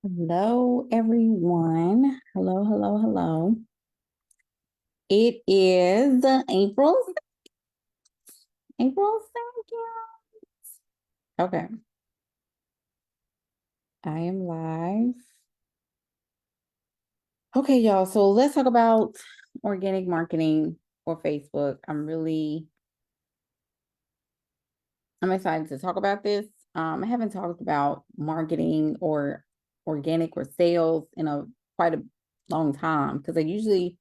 Hello, everyone. Hello, hello, hello. It is April 2nd. Okay, I am live. Okay, y'all. So let's talk about organic marketing for Facebook. I'm excited to talk about this. I haven't talked about marketing or organic or sales in a quite a long time because I usually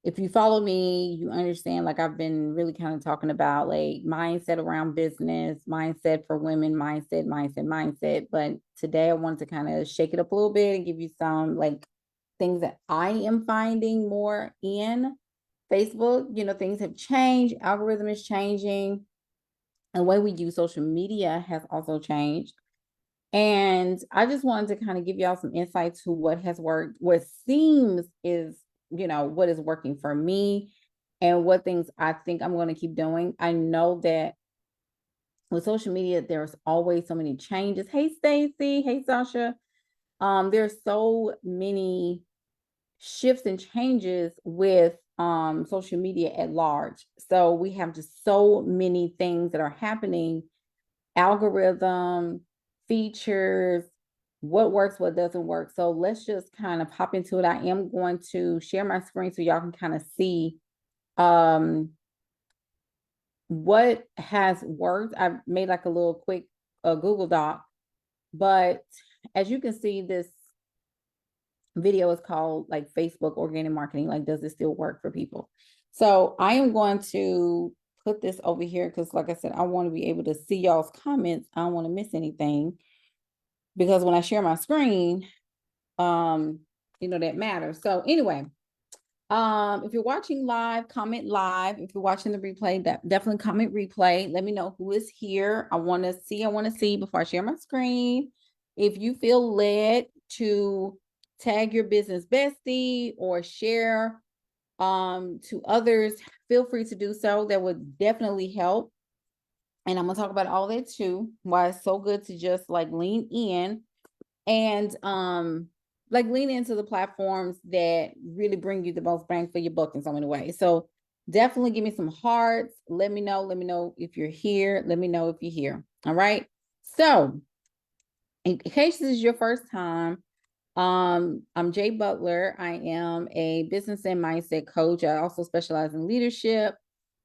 if you follow me, you understand like I've been really kind of talking about like mindset around business, mindset for women, mindset. But today I wanted to kind of shake it up a little bit and give you some like things that I am finding more in Facebook. Things have changed, algorithm is changing, and the way we use social media has also changed. And I just wanted to kind of give y'all some insight to what has worked, what seems is, what is working for me and what things I think I'm going to keep doing. I know that with social media, there's always so many changes. Hey, Stacy. Hey, Sasha. There's so many shifts and changes with social media at large. So we have just so many things that are happening, algorithm, features, what works, what doesn't work. So let's just kind of hop into it. I am going to share my screen so y'all can kind of see um, what has worked. I've made like a little quick Google Doc, but as you can see, this video is called like Facebook organic marketing. Like, does it still work for people? So I am going to put this over here because, like I said, I want to be able to see y'all's comments. I don't want to miss anything because when I share my screen, um, that matters. So anyway, if you're watching live, comment live. If you're watching the replay, definitely comment replay. Let me know who is here. I want to see before I share my screen. If you feel led to tag your business bestie or share to others, feel free to do so. That would definitely help. And I'm gonna talk about all that too. Why it's so good to just like lean in and like lean into the platforms that really bring you the most bang for your buck in so many ways. So definitely give me some hearts. Let me know if you're here. Let me know if you're here. All right. So in case this is your first time, I'm Jay Butler. I am a business and mindset coach. I also specialize in leadership.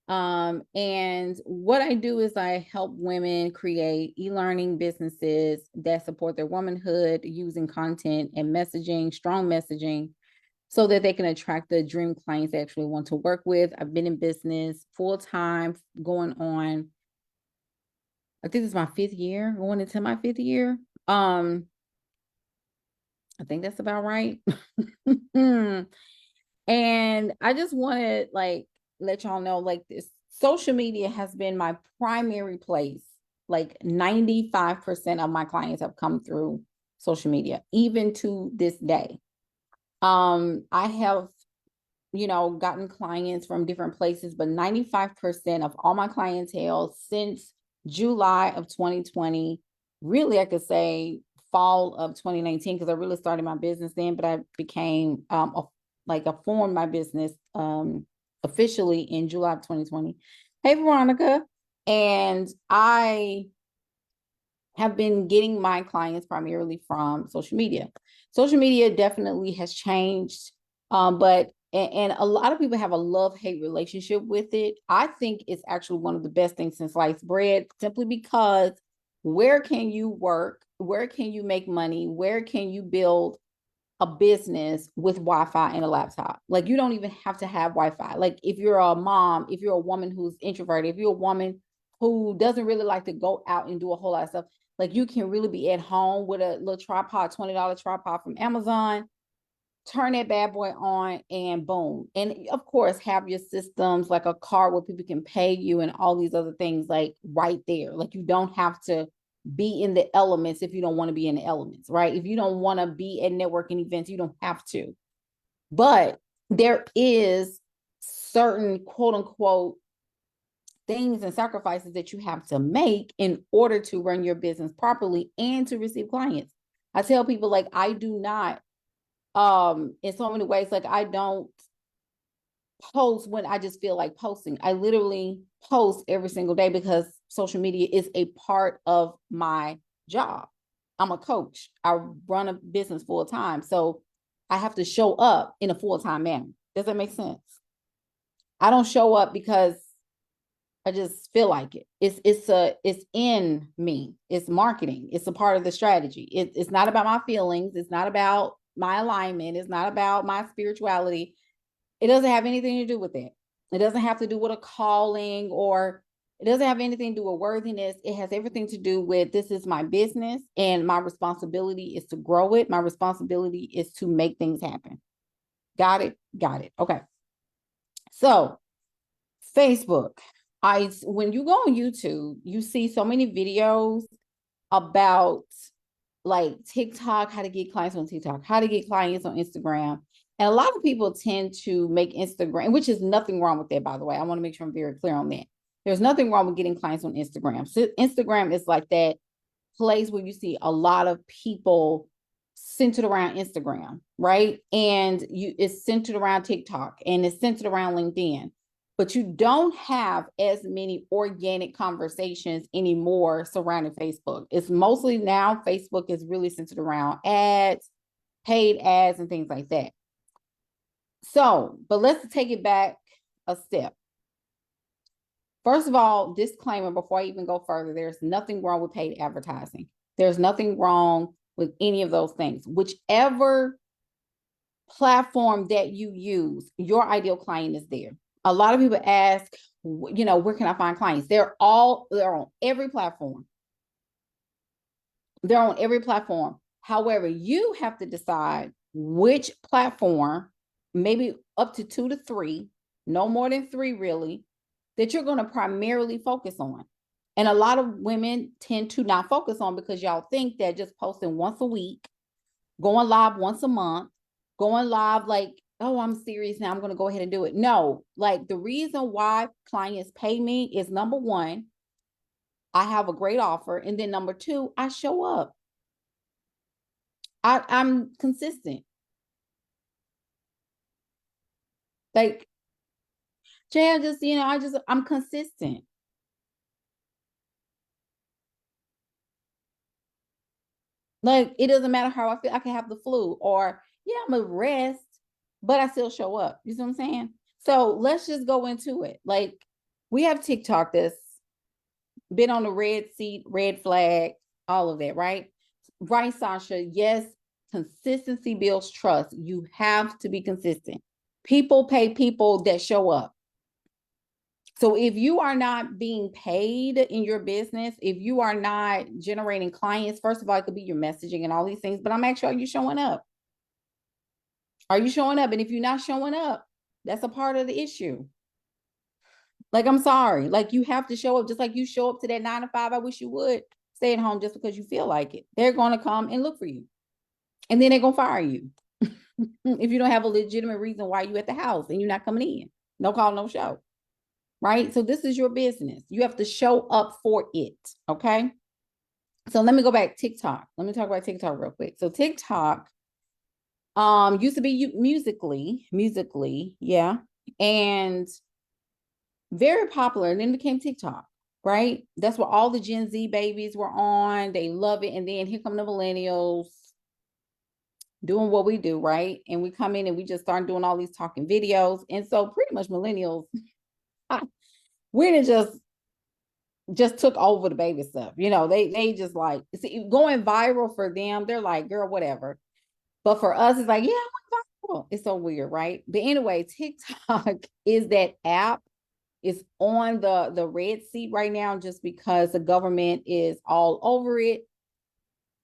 And what I do is I help women create e-learning businesses that support their womanhood using content and messaging, strong messaging, so that they can attract the dream clients they actually want to work with. I've been in business full time, going on, I think this is my fifth year, going into my fifth year. I think that's about right. And I just want to like let y'all know like this social media has been my primary place. Like 95% of my clients have come through social media, even to this day. I have, gotten clients from different places, but 95% of all my clientele since July of 2020, really, I could say fall of 2019, because I really started my business then, but I became I formed my business officially in July of 2020. Hey, Veronica. And I have been getting my clients primarily from social media. Social media definitely has changed, but and a lot of people have a love-hate relationship with it. I think it's actually one of the best things since sliced bread, simply because where can you work? Where can you make money? Where can you build a business with Wi-Fi and a laptop? Like, you don't even have to have Wi-Fi. Like, if you're a mom, if you're a woman who's introverted, if you're a woman who doesn't really like to go out and do a whole lot of stuff, like, you can really be at home with a little tripod, $20 tripod from Amazon, turn that bad boy on, and boom. And of course, have your systems like a card where people can pay you and all these other things, like right there. Like, you don't have to be in the elements if you don't want to be in the elements, right? If you don't want to be at networking events, you don't have to. But there is certain quote unquote things and sacrifices that you have to make in order to run your business properly and to receive clients. I tell people like I do not in so many ways, like I don't post when I just feel like posting. I literally post every single day because social media is a part of my job. I'm a coach. I run a business full time. So I have to show up in a full-time manner. Does that make sense? I don't show up because I just feel like it. It's in me. It's marketing. It's a part of the strategy. It's not about my feelings. It's not about my alignment. It's not about my spirituality. It doesn't have anything to do with that. It doesn't have to do with a calling, or it doesn't have anything to do with worthiness. It has everything to do with this is my business and my responsibility is to grow it. My responsibility is to make things happen. Got it? Got it. Okay. So Facebook. When you go on YouTube, you see so many videos about like TikTok, how to get clients on TikTok, how to get clients on Instagram. And a lot of people tend to make Instagram, which is nothing wrong with that, by the way. I want to make sure I'm very clear on that. There's nothing wrong with getting clients on Instagram. So Instagram is like that place where you see a lot of people centered around Instagram, right? And it's centered around TikTok and it's centered around LinkedIn. But you don't have as many organic conversations anymore surrounding Facebook. It's mostly now Facebook is really centered around ads, paid ads, and things like that. So, but let's take it back a step. First of all, disclaimer before I even go further, there's nothing wrong with paid advertising. There's nothing wrong with any of those things. Whichever platform that you use, your ideal client is there. A lot of people ask, where can I find clients? They're on every platform. They're on every platform. However, you have to decide which platform, maybe up to 2 to 3, no more than 3 really, that you're going to primarily focus on. And a lot of women tend to not focus on because y'all think that just posting once a week, going live once a month, going live like, oh, I'm serious now, I'm going to go ahead and do it. No, like the reason why clients pay me is number one, I have a great offer. And then number two, I show up. I'm consistent. Like, Jay, I'm consistent. Like, it doesn't matter how I feel. I can have the flu or, yeah, I'm a rest, but I still show up. You see what I'm saying? So let's just go into it. Like, we have TikTok that's been on the red seat, red flag, all of that, right? Right, Sasha? Yes, consistency builds trust. You have to be consistent. People pay people that show up. So if you are not being paid in your business, if you are not generating clients, first of all, it could be your messaging and all these things, but I'm actually, are you showing up? Are you showing up? And if you're not showing up, that's a part of the issue. Like, I'm sorry. Like, you have to show up, just like you show up to that 9 to 5. I wish you would stay at home just because you feel like it. They're going to come and look for you. And then they're going to fire you. If you don't have a legitimate reason why you at the house and you're not coming in. No call, no show. Right? So this is your business. You have to show up for it. Okay. So let me go back TikTok. Let me talk about TikTok real quick. So TikTok used to be musically, yeah. And very popular. And then it became TikTok, right? That's what all the Gen Z babies were on. They love it. And then here come the millennials doing what we do, right? And we come in and we just start doing all these talking videos. And so pretty much millennials, we didn't just took over the baby stuff. They just like going viral for them. They're like, girl, whatever. But for us, it's like, yeah, I went viral. It's so weird, right? But anyway, TikTok is that app. It's on the red seat right now just because the government is all over it.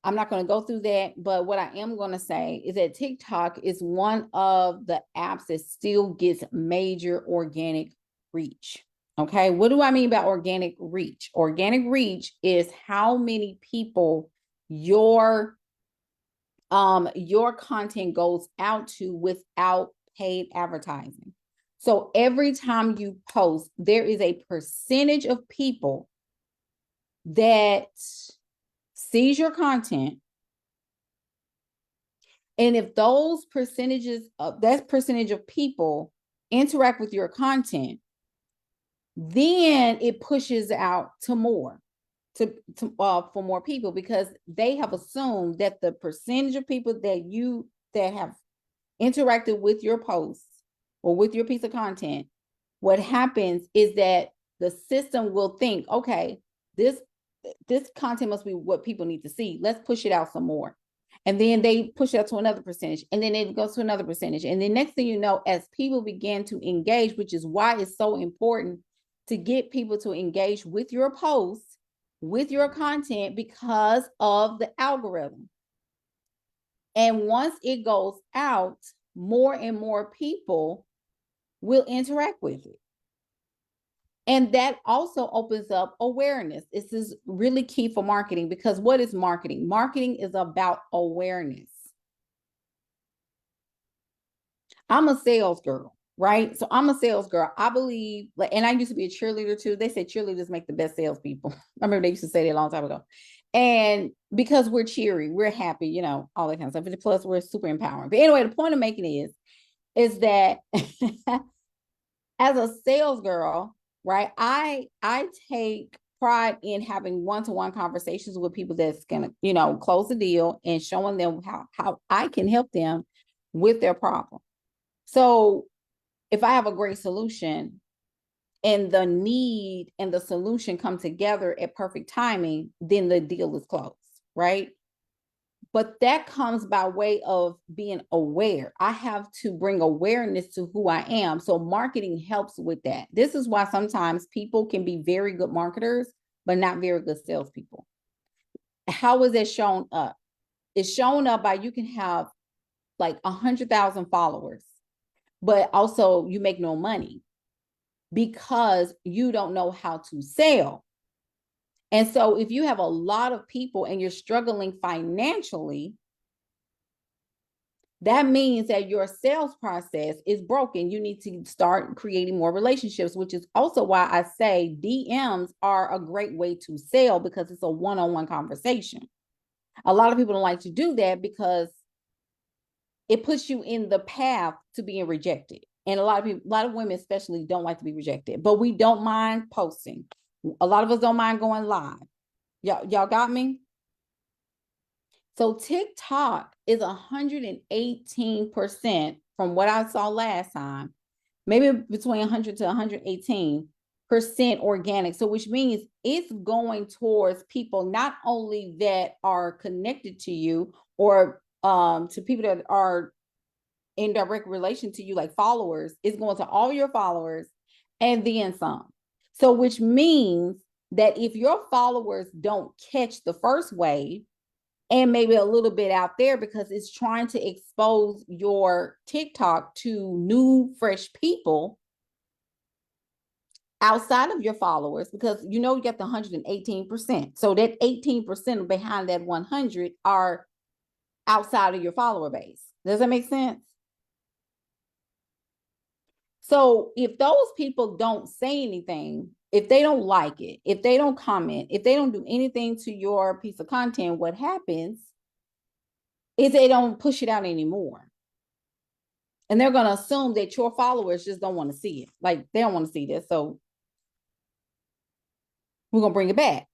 I'm not going to go through that, but what I am going to say is that TikTok is one of the apps that still gets major organic reach. Okay, what do I mean by organic reach? Organic reach is how many people your content goes out to without paid advertising. So every time you post, there is a percentage of people that sees your content And if those that percentage of people interact with your content, then it pushes out to more, for more people, because they have assumed that the percentage of people that have interacted with your posts or with your piece of content, what happens is that the system will think, okay, this content must be what people need to see. Let's push it out some more. And then they push it out to another percentage, and then it goes to another percentage. And then next thing you know, as people begin to engage, which is why it's so important to get people to engage with your posts, with your content, because of the algorithm. And once it goes out, more and more people will interact with it. And that also opens up awareness. This is really key for marketing, because what is marketing? Marketing is about awareness. I'm a sales girl, right? So I'm a sales girl. I believe, and I used to be a cheerleader too. They said cheerleaders make the best salespeople. I remember they used to say that a long time ago. And because we're cheery, we're happy, all that kind of stuff. And plus, we're super empowering. But anyway, the point I'm making is that as a sales girl, right, I take pride in having one-to-one conversations with people that's gonna, close the deal, and showing them how I can help them with their problem. So if I have a great solution and the need and the solution come together at perfect timing, then the deal is closed, right? But that comes by way of being aware. I have to bring awareness to who I am. So marketing helps with that. This is why sometimes people can be very good marketers, but not very good salespeople. How is it shown up? It's shown up by, you can have like 100,000 followers, but also you make no money because you don't know how to sell. And so if you have a lot of people and you're struggling financially, that means that your sales process is broken. You need to start creating more relationships, which is also why I say DMs are a great way to sell, because it's a one-on-one conversation. A lot of people don't like to do that because it puts you in the path to being rejected. And a lot of women especially don't like to be rejected, but we don't mind posting. A lot of us don't mind going live. Y'all got me? So TikTok is 118% from what I saw last time, maybe between 100 to 118% organic. So which means it's going towards people not only that are connected to you, or to people that are in direct relation to you, like followers. It's going to all your followers and then some. So which means that if your followers don't catch the first wave, and maybe a little bit out there, because it's trying to expose your TikTok to new, fresh people outside of your followers, because you get the 118%. So that 18% behind that 100 are outside of your follower base. Does that make sense? So if those people don't say anything, if they don't like it, if they don't comment, if they don't do anything to your piece of content, what happens is they don't push it out anymore. And they're going to assume that your followers just don't want to see it. Like, they don't want to see this. So we're going to bring it back.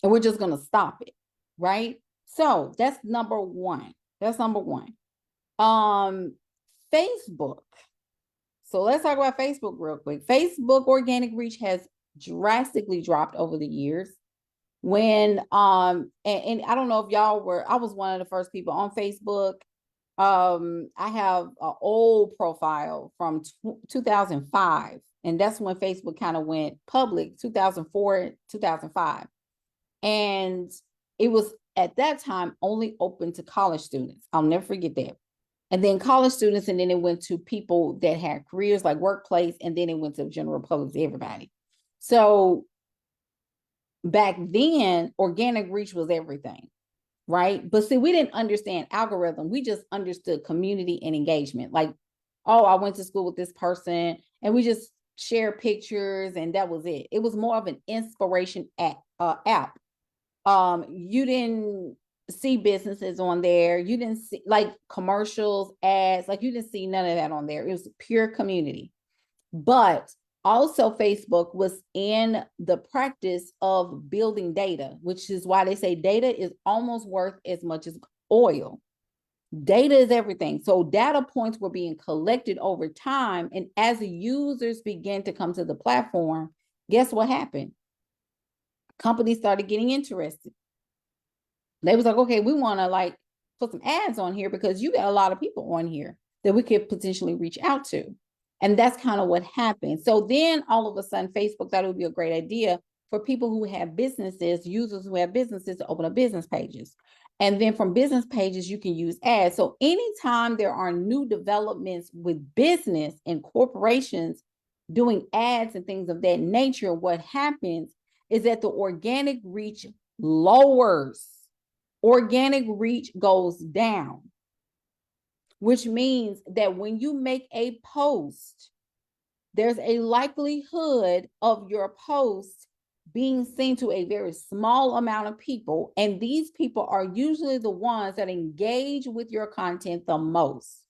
And we're just going to stop it. Right? So that's number one. Facebook. So let's talk about Facebook real quick. Facebook organic reach has drastically dropped over the years. When and I don't know if y'all were, I was one of the first people on Facebook. I have an old profile from 2005, and that's when Facebook kind of went public, 2004, 2005. And it was at that time only open to college students. I'll never forget that. And then college students, and then it went to people that had careers like workplace, and then it went to general public, to everybody. So back then, organic reach was everything, right? But see, we didn't understand algorithm. We just understood community and engagement. Like, oh, I went to school with this person, and we just share pictures, and that was it. It was more of an inspiration app. You didn't see businesses on there. You didn't see like commercials, ads, like you didn't see none of that on there. It was pure community. But also, Facebook was in the practice of building data, which is why they say data is almost worth as much as oil. Data is everything. So data points were being collected over time. And as the users began to come to the platform, guess what happened? Companies started getting interested. They was like, okay, we want to like put some ads on here because you got a lot of people on here that we could potentially reach out to. And that's kind of what happened. So then all of a sudden, Facebook thought it would be a great idea for people who have businesses, users who have businesses, to open up business pages. And then from business pages, you can use ads. So anytime there are new developments with business and corporations doing ads and things of that nature, what happens is that the organic reach lowers. Organic reach goes down, which means that when you make a post, there's a likelihood of your post being seen to a very small amount of people. And these people are usually the ones that engage with your content the most.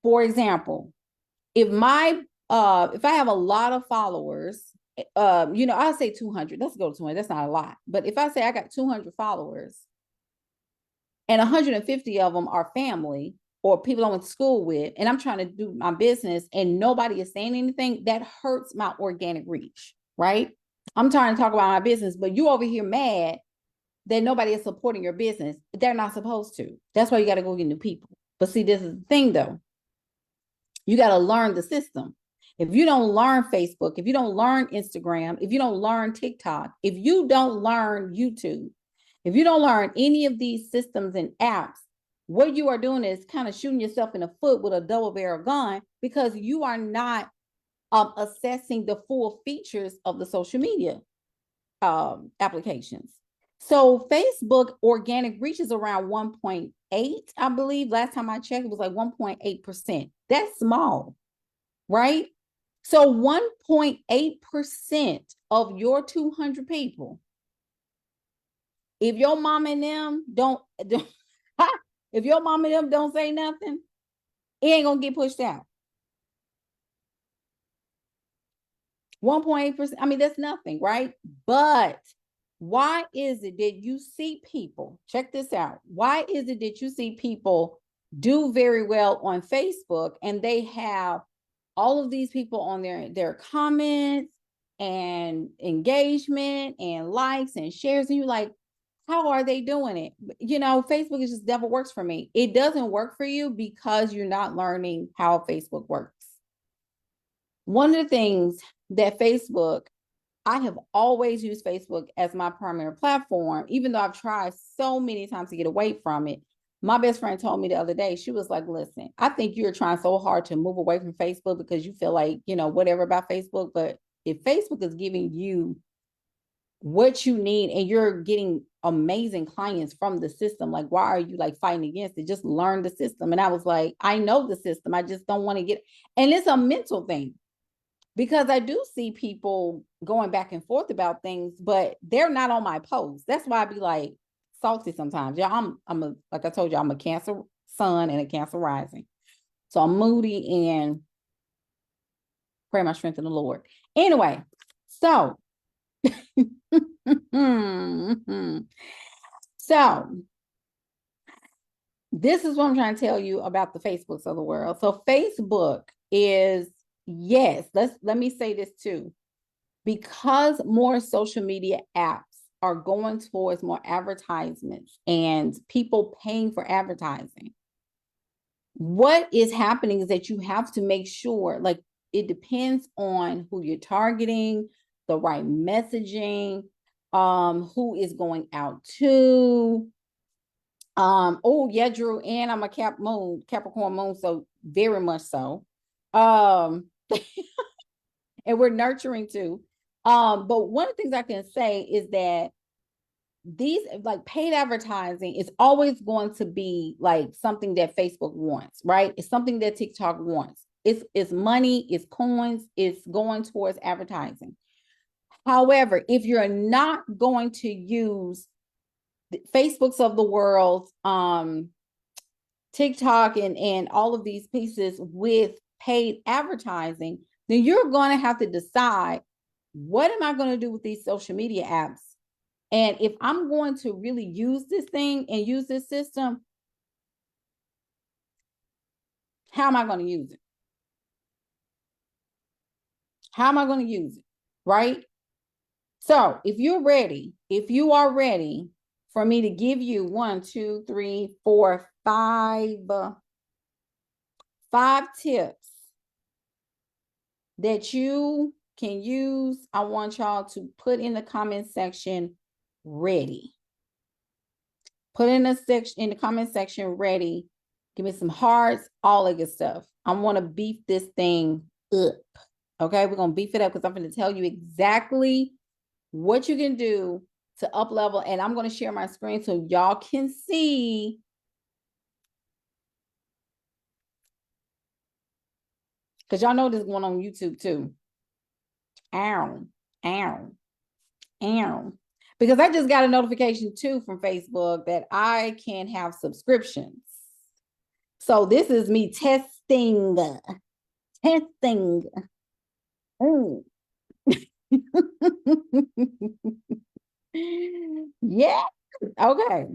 For example, if I have a lot of followers, I'll say 200. Let's go to 200. That's not a lot. But if I say I got 200 followers and 150 of them are family or people I went to school with, and I'm trying to do my business and nobody is saying anything, that hurts my organic reach, right? I'm trying to talk about my business, but you over here mad that nobody is supporting your business. They're not supposed to. That's why you got to go get new people. But see, this is the thing though. You got to learn the system. If you don't learn Facebook, if you don't learn Instagram, if you don't learn TikTok, if you don't learn YouTube, if you don't learn any of these systems and apps, what you are doing is kind of shooting yourself in the foot with a double barrel gun because you are not assessing the full features of the social media applications. So Facebook organic reach is around 1.8, I believe. Last time I checked, it was like 1.8%. That's small, right? So 1.8% of your 200 people, if your mom and them don't if your mom and them don't say nothing, it ain't gonna get pushed out. 1.8%. I mean, that's nothing, right? But why is it that you see people, check this out. Why is it that you see people do very well on Facebook and they have all of these people on their comments and engagement and likes and shares, and you're like, how are they doing it? Facebook is just never works for me. It doesn't work for you because you're not learning how Facebook works. One of the things that I have always used Facebook as my primary platform, even though I've tried so many times to get away from it. My best friend told me the other day, she was like, listen, I think you're trying so hard to move away from Facebook because you feel like, whatever about Facebook. But if Facebook is giving you what you need and you're getting amazing clients from the system, like, why are you like fighting against it? Just learn the system. And I was like, I know the system. I just don't want to get, and it's a mental thing. Because I do see people going back and forth about things, but they're not on my post. That's why I be like salty sometimes. Yeah, like I told you, I'm a Cancer sun and a Cancer rising. So I'm moody and pray my strength in the Lord. Anyway, so so this is what I'm trying to tell you about the Facebooks of the world. So Facebook is, yes, let me say this too. Because more social media apps are going towards more advertisements and people paying for advertising, what is happening is that you have to make sure, like, it depends on who you're targeting, the right messaging, who is going out to. Oh yeah, Drew, and I'm a Capricorn moon, so very much so. And we're nurturing too. But one of the things I can say is that these, like, paid advertising is always going to be like something that Facebook wants, right? It's something that TikTok wants. It's money, it's coins, it's going towards advertising. However, if you're not going to use Facebooks of the world, TikTok and all of these pieces with paid advertising, then you're going to have to decide, what am I going to do with these social media apps? And if I'm going to really use this thing and use this system, how am I going to use it? How am I going to use it? Right? So if you are ready for me to give you 1, 2, 3, 4, 5 tips that you can use, I want y'all to put in the comment section ready. Put in the comment section ready. Give me some hearts, all that good stuff. I want to beef this thing up. Okay, we're gonna beef it up because I'm going to tell you exactly what you can do to up level, and I'm going to share my screen so y'all can see. Because y'all know this is going on YouTube too. Ow. Because I just got a notification too from Facebook that I can have subscriptions. So this is me testing. Ooh. Yeah. Okay.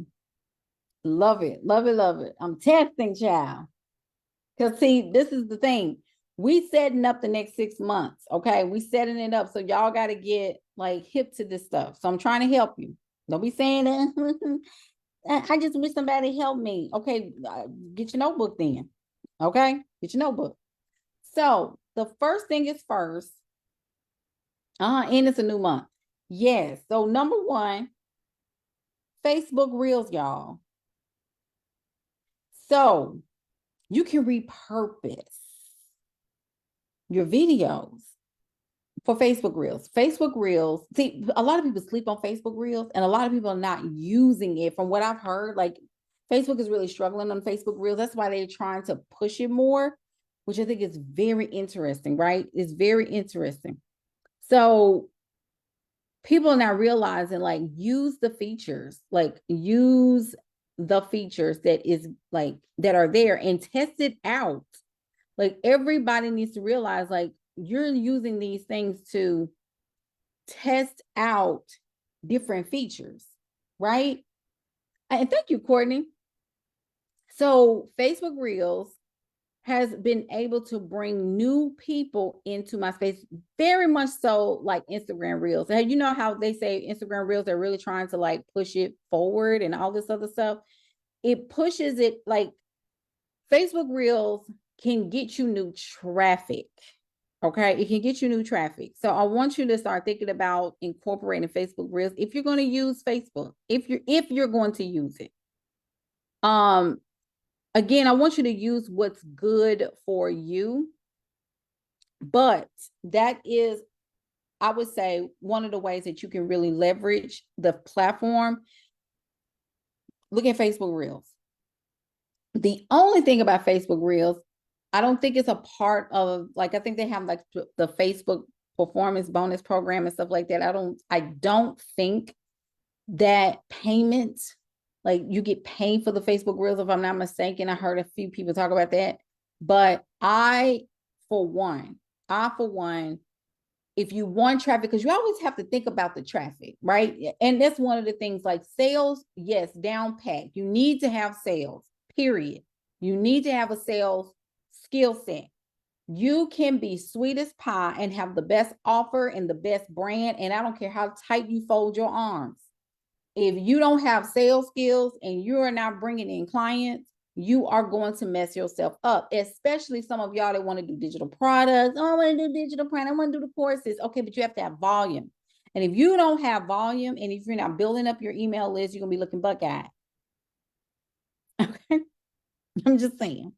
Love it. I'm testing, child. Because see, this is the thing. We setting up the next 6 months. Okay. We setting it up. So y'all got to get like hip to this stuff. So I'm trying to help you. Don't be saying that. I just wish somebody help me. Okay. Get your notebook then. Okay. Get your notebook. So the first thing is first. And it's a new month. Yes. So number 1, Facebook Reels, y'all. So you can repurpose your videos for Facebook Reels. Facebook Reels, see, a lot of people sleep on Facebook Reels, and a lot of people are not using it. From what I've heard, like Facebook is really struggling on Facebook Reels. That's why they're trying to push it more, which I think is very interesting, right? It's very interesting. So people are now realizing, like, use the features that is like that are there and test it out. Like, everybody needs to realize, like, you're using these things to test out different features, right? And thank you, Courtney. So Facebook Reels has been able to bring new people into my space, very much so like Instagram Reels. And you know how they say Instagram Reels are really trying to like push it forward and all this other stuff. It pushes it, like Facebook Reels can get you new traffic. Okay, it can get you new traffic. So I want you to start thinking about incorporating Facebook Reels if you're going to use Facebook, if you're going to use it. Again, I want you to use what's good for you. But that is, I would say, one of the ways that you can really leverage the platform. Look at Facebook Reels. The only thing about Facebook Reels, I don't think it's a part of, like, I think they have like the Facebook performance bonus program and stuff like that. I don't think that payment, like, you get paid for the Facebook Reels, if I'm not mistaken. I heard a few people talk about that. But I, for one, if you want traffic, because you always have to think about the traffic, right? And that's one of the things, like sales, yes, down pat. You need to have sales, period. You need to have a sales skill set. You can be sweet as pie and have the best offer and the best brand, and I don't care how tight you fold your arms. If you don't have sales skills and you are not bringing in clients, you are going to mess yourself up, especially some of y'all that want to do digital products. Oh, I want to do digital product. I want to do the courses. Okay, but you have to have volume. And if you don't have volume, and if you're not building up your email list, you're going to be looking buck-eyed. Okay, I'm just saying.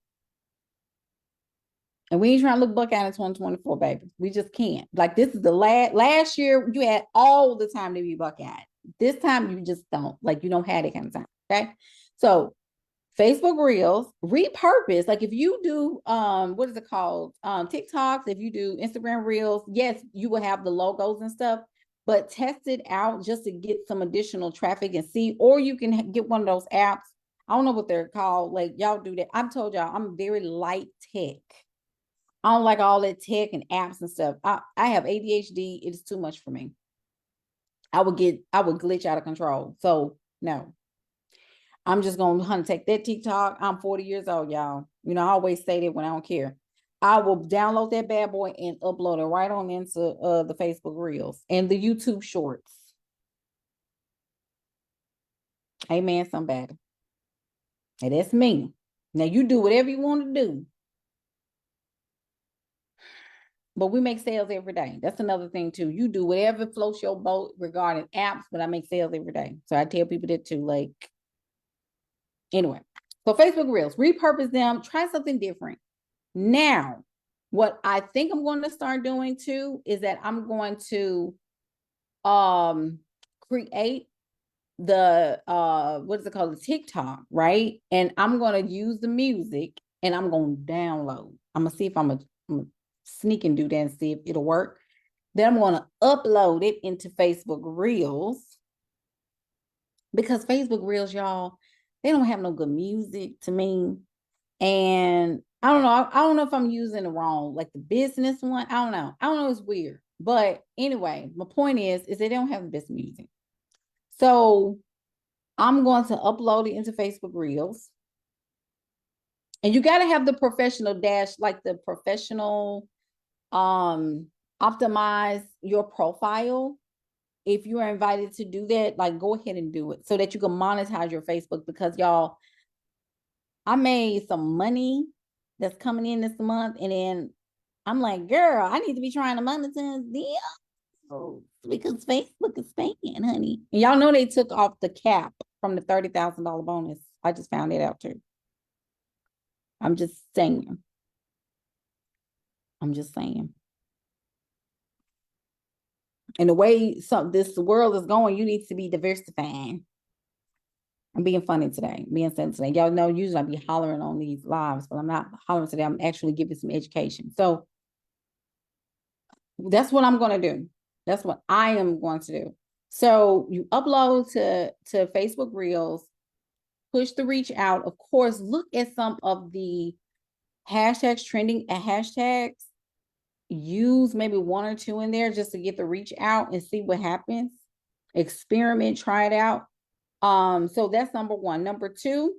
And we ain't trying to look buck-eyed in 2024, baby. We just can't. Like, this is the last year, you had all the time to be buck-eyed. This time you just don't. Like, you don't have that kind of time. Okay. So Facebook Reels, repurpose. Like, if you do what is it called? TikToks, if you do Instagram Reels, yes, you will have the logos and stuff. but test it out just to get some additional traffic and see, or you can get one of those apps. I don't know what they're called. Like y'all do that. I've told y'all I'm very light tech. I don't like all that tech and apps and stuff. I have ADHD. It is too much for me. I would glitch out of control. So no, I'm just gonna take that TikTok. I'm 40 years old, y'all. You know, I always say that when I don't care. I will download that bad boy and upload it right on into the Facebook Reels and the YouTube Shorts. Amen, somebody. And that's me. Now you do whatever you want to do. But we make sales every day. That's another thing too. You do whatever floats your boat regarding apps, but I make sales every day. So I tell people that too. Like, anyway. So Facebook Reels, repurpose them, try something different. Now, what I think I'm going to start doing too is that I'm going to create the what is it called, the TikTok, right? And I'm going to use the music and I'm going to download. I'm going to see if I'm gonna sneak and do that and see if it'll work. Then I'm going to upload it into Facebook Reels, because Facebook Reels, y'all, they don't have no good music to me. And I don't know. I don't know if I'm using the wrong, like the business one. I don't know. It's weird. But anyway, my point is they don't have the best music. So I'm going to upload it into Facebook Reels. And you got to have the professional dash, like the professional optimize your profile. If you are invited to do that, like go ahead and do it so that you can monetize your Facebook, because y'all, I made some money that's coming in this month, and then I'm like, girl, I need to be trying to monetize this because Facebook is paying, honey. And y'all know they took off the cap from the $30,000 bonus. I just found it out too. I'm just saying. And the way this world is going, you need to be diversifying. I'm being funny today, being funny today. Y'all know usually I be hollering on these lives, but I'm not hollering today. I'm actually giving some education. So that's what I'm going to do. That's what I am going to do. So you upload to Facebook Reels, push the reach out. Of course, look at some of the hashtags, trending hashtags. Use maybe one or two in there just to get the reach out and see what happens. Experiment, try it out. So that's number one. Number two,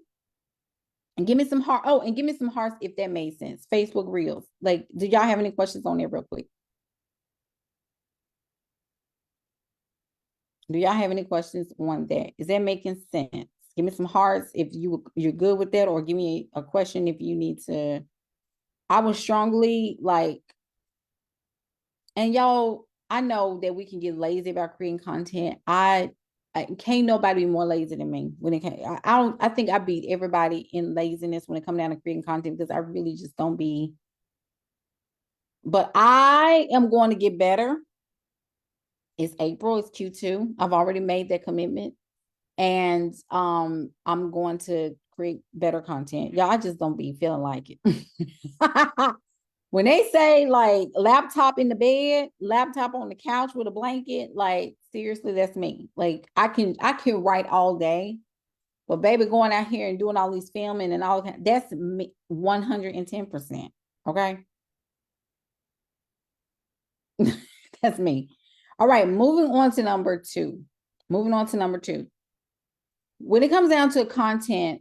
and give me some heart. Oh, and give me some hearts if that made sense. Facebook Reels. Like, do y'all have any questions on there real quick? Do y'all have any questions on that? Is that making sense? Give me some hearts if you're good with that, or give me a question if you need to. I would strongly like, and y'all, I know that we can get lazy about creating content. I can't nobody be more lazy than me when it came. I think I beat everybody in laziness when it comes down to creating content, because I really just don't be. But I am going to get better. It's April, it's Q2. I've already made that commitment. And I'm going to create better content. Y'all, I just don't be feeling like it. When they say like laptop in the bed, laptop on the couch with a blanket, like seriously, that's me. Like I can write all day, but baby, going out here and doing all these filming and all that, that's me 110%. Okay. That's me. All right, moving on to number two. When it comes down to content,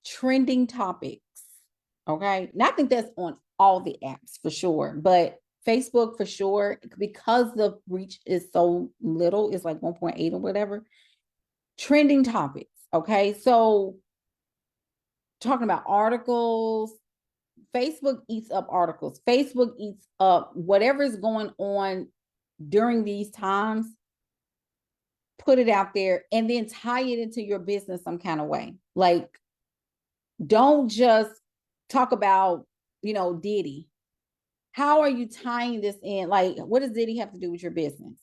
trending topics. Okay. And I think that's on all the apps for sure, but Facebook for sure, because the reach is so little, it's like 1.8 or whatever. Trending topics. Okay. So talking about articles, Facebook eats up articles. Facebook eats up whatever is going on during these times. Put it out there and then tie it into your business some kind of way. Like, don't just talk about, Diddy. How are you tying this in? Like, what does Diddy have to do with your business?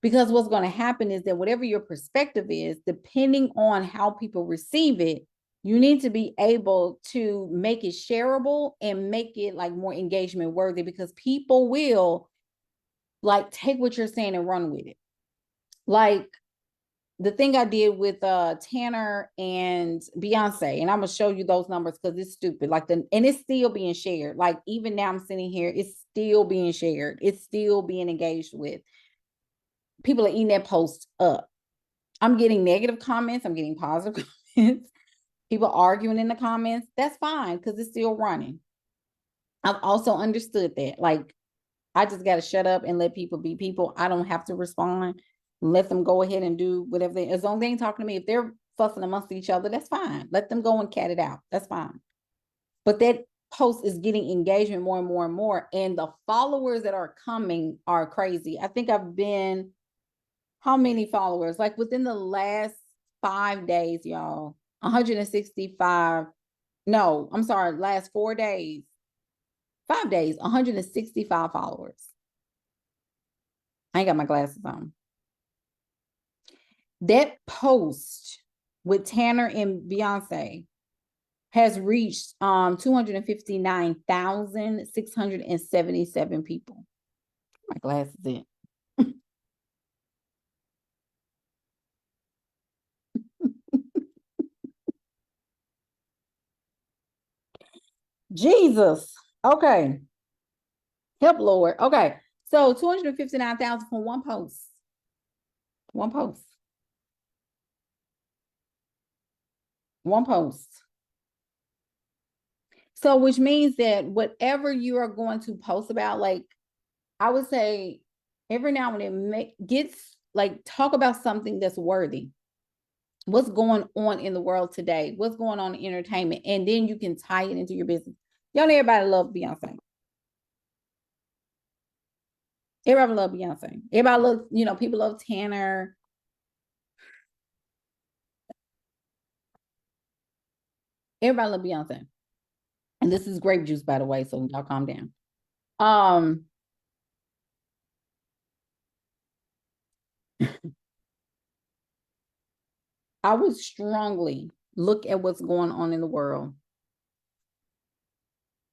Because what's going to happen is that whatever your perspective is, depending on how people receive it, you need to be able to make it shareable and make it like more engagement worthy, because people will Like, take what you're saying and run with it. Like the thing I did with Tanner and Beyonce, and I'm gonna show you those numbers because it's stupid. Like and it's still being shared. Like even now I'm sitting here, it's still being shared. It's still being engaged with. People are eating that post up. I'm getting negative comments. I'm getting positive comments. People arguing in the comments. That's fine because it's still running. I've also understood that. Like I just got to shut up and let people be people. I don't have to respond. Let them go ahead and do whatever they, as long as they ain't talking to me. If they're fussing amongst each other, that's fine. Let them go and cat it out. That's fine. But that post is getting engagement more and more and more. And the followers that are coming are crazy. I think I've been, how many followers? Like within the last 5 days, y'all, 165. No, I'm sorry, last 4 days, 5 days, 165 followers. I ain't got my glasses on. That post with Tanner and Beyonce has reached 259,677 people. My glasses in. Jesus. Okay. Help, Lord. Okay. So 259,000 from one post. One post. One post. So, which means that whatever you are going to post about, like I would say every now and then gets like talk about something that's worthy. What's going on in the world today? What's going on in entertainment? And then you can tie it into your business. Y'all know everybody love Beyonce. Everybody love Beyonce. Everybody love, people love Tanner. Everybody love Beyonce. And this is grape juice, by the way, so y'all calm down. Um, I would strongly look at what's going on in the world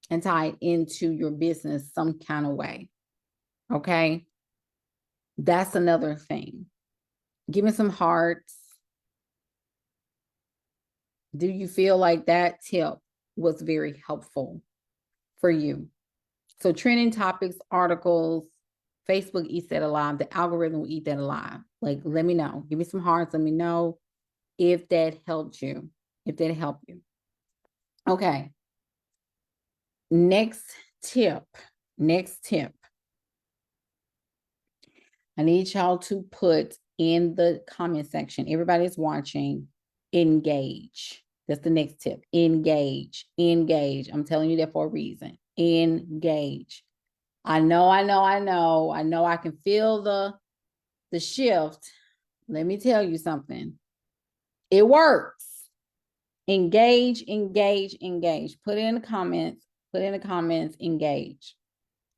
and tie it into your business some kind of way. Okay. That's another thing. Give me some hearts. Do you feel like that tip was very helpful for you? So trending topics, articles, Facebook eats that alive. The algorithm will eat that alive. Like, let me know. Give me some hearts. Let me know if that helped you. If that helped you. Okay. Next tip. Next tip. I need y'all to put in the comment section. Everybody's watching. Engage. That's the next tip. Engage. Engage. I'm telling you that for a reason. Engage. I know I can feel the shift. Let me tell you something. It works. Engage, engage, engage. Put it in the comments. Put in the comments, engage.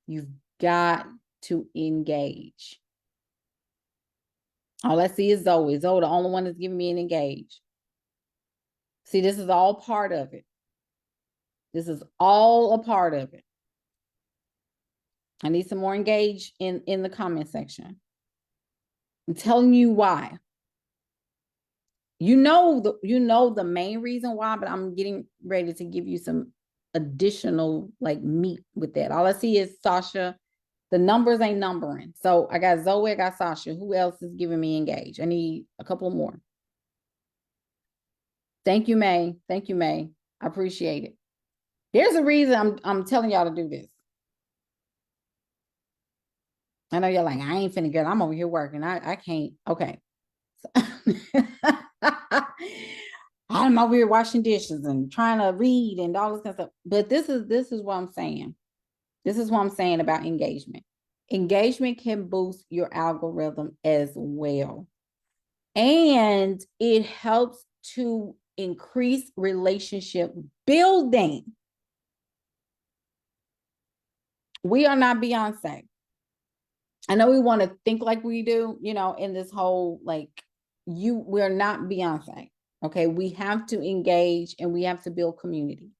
You've got to engage. All I see is Zoe. Zoe, the only one that's giving me an engage. See, this is all part of it. This is all a part of it. I need some more engage in the comment section. I'm telling you why. You know the main reason why, but I'm getting ready to give you some additional like meat with that. All I see is Sasha. The numbers ain't numbering. So I got Zoe, I got Sasha. Who else is giving me engage? I need a couple more. Thank you, May. Thank you, May. I appreciate it. There's a reason I'm telling y'all to do this. I know you're like, I ain't finna get it. I'm over here working. I can't. Okay. I'm over here washing dishes and trying to read and all this kind of stuff. But this is what I'm saying. This is what I'm saying about engagement. Engagement can boost your algorithm as well. And it helps to increase relationship building. We are not Beyonce. I know we want to think like we do, in this whole like we're not Beyonce. Okay. We have to engage and we have to build community.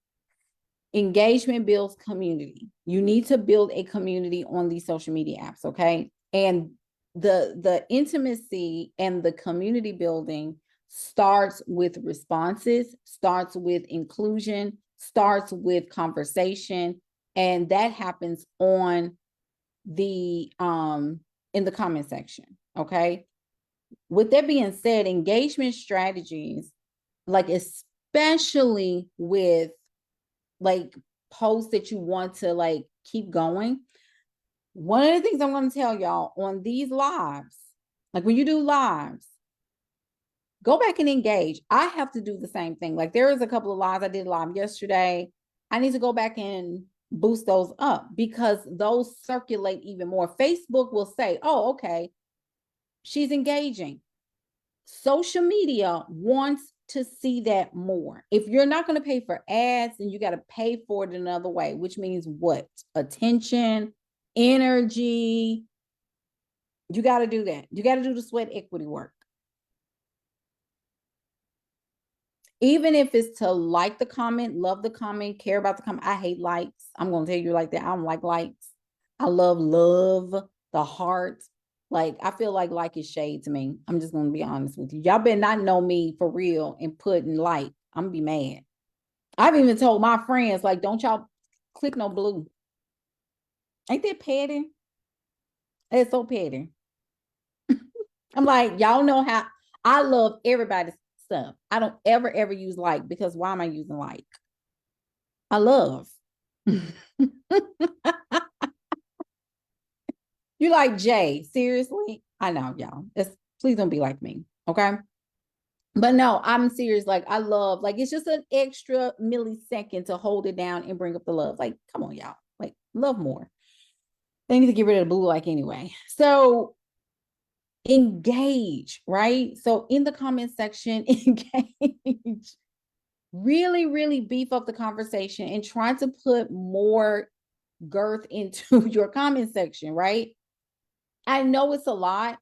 Engagement builds community. You need to build a community on these social media apps. Okay. And the intimacy and the community building starts with responses, starts with inclusion, starts with conversation, and that happens on the in the comment section. Okay. With that being said, engagement strategies, like especially with like posts that you want to like keep going. One of the things I'm going to tell y'all on these lives, like when you do lives, go back and engage. I have to do the same thing. Like there is a couple of lives I did live yesterday. I need to go back and boost those up because those circulate even more. Facebook will say, oh, okay, she's engaging. Social media wants to see that more. If you're not going to pay for ads, then you got to pay for it another way, which means what? Attention, energy. You got to do that. You got to do the sweat equity work. Even if it's to like the comment, love the comment, care about the comment. I hate likes. I'm going to tell you like that. I don't like likes. I love the heart. Like, I feel like is shade to me. I'm just going to be honest with you. Y'all better not know me for real and put in like, I'm going to be mad. I've even told my friends, like, don't y'all click no blue. Ain't that petty? It's so petty. I'm like, y'all know how I love everybody's stuff. I don't ever use like because why am I using like? I love. You like Jay? Seriously? I know, y'all. Please don't be like me, okay? But no, I'm serious. Like I love, like it's just an extra millisecond to hold it down and bring up the love. Like, come on, y'all. Like, love more. They need to get rid of the blue like anyway. So engage, right? So in the comment section, engage. Really beef up the conversation and try to put more girth into your comment section, right? I know it's a lot,